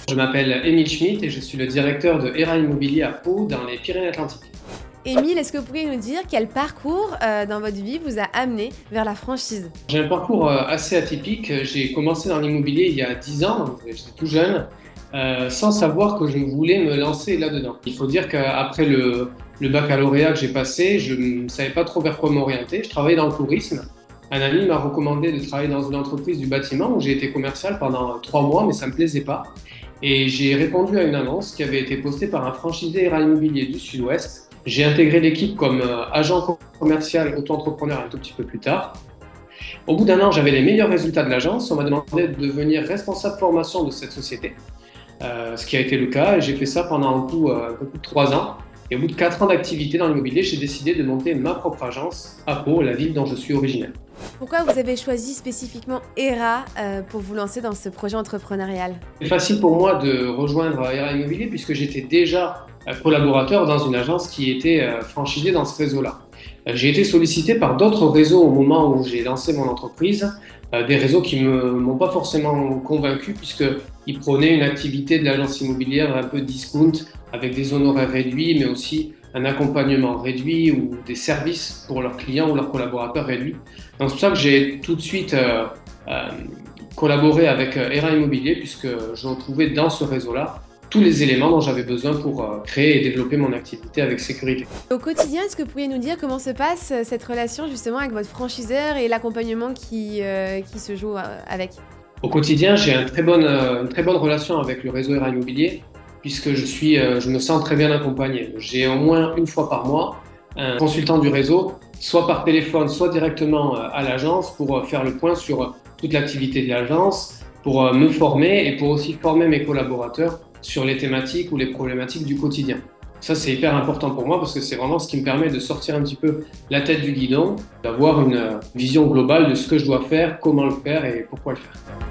Je m'appelle Émile Schmitt et je suis le directeur de Hera Immobilier à Pau, dans les Pyrénées-Atlantiques. Émile, est-ce que vous pourriez nous dire quel parcours dans votre vie vous a amené vers la franchise? J'ai un parcours assez atypique. J'ai commencé dans l'immobilier il y a 10 ans, donc j'étais tout jeune, sans savoir que je voulais me lancer là-dedans. Il faut dire qu'après le baccalauréat que j'ai passé, je ne savais pas trop vers quoi m'orienter. Je travaillais dans le tourisme. Un ami m'a recommandé de travailler dans une entreprise du bâtiment où j'ai été commercial pendant 3 mois, mais ça ne me plaisait pas. Et j'ai répondu à une annonce qui avait été postée par un franchisé Hera Immobilier du Sud-Ouest. J'ai intégré l'équipe comme agent commercial auto-entrepreneur un tout petit peu plus tard. Au bout d'un an, j'avais les meilleurs résultats de l'agence. On m'a demandé de devenir responsable formation de cette société, ce qui a été le cas. Et j'ai fait ça pendant un peu plus de 3 ans. Et au bout de 4 ans d'activité dans l'immobilier, j'ai décidé de monter ma propre agence à Pau, la ville dont je suis originaire. Pourquoi vous avez choisi spécifiquement Hera pour vous lancer dans ce projet entrepreneurial? C'est facile pour moi de rejoindre Hera Immobilier puisque j'étais déjà collaborateur dans une agence qui était franchisée dans ce réseau-là. J'ai été sollicité par d'autres réseaux au moment où j'ai lancé mon entreprise, des réseaux qui ne m'ont pas forcément convaincu puisqu'ils prenaient une activité de l'agence immobilière un peu discount avec des honoraires réduits mais aussi un accompagnement réduit ou des services pour leurs clients ou leurs collaborateurs réduits. Donc c'est pour ça que j'ai tout de suite collaboré avec Hera Immobilier puisque je retrouvais dans ce réseau-là tous les éléments dont j'avais besoin pour créer et développer mon activité avec sécurité. Au quotidien, est-ce que vous pourriez nous dire comment se passe cette relation justement avec votre franchiseur et l'accompagnement qui se joue avec? Au quotidien, j'ai une très bonne relation avec le réseau Hera Immobilier puisque je me sens très bien accompagné. J'ai au moins une fois par mois un consultant du réseau, soit par téléphone, soit directement à l'agence pour faire le point sur toute l'activité de l'agence, pour me former et pour aussi former mes collaborateurs sur les thématiques ou les problématiques du quotidien. Ça, c'est hyper important pour moi parce que c'est vraiment ce qui me permet de sortir un petit peu la tête du guidon, d'avoir une vision globale de ce que je dois faire, comment le faire et pourquoi le faire.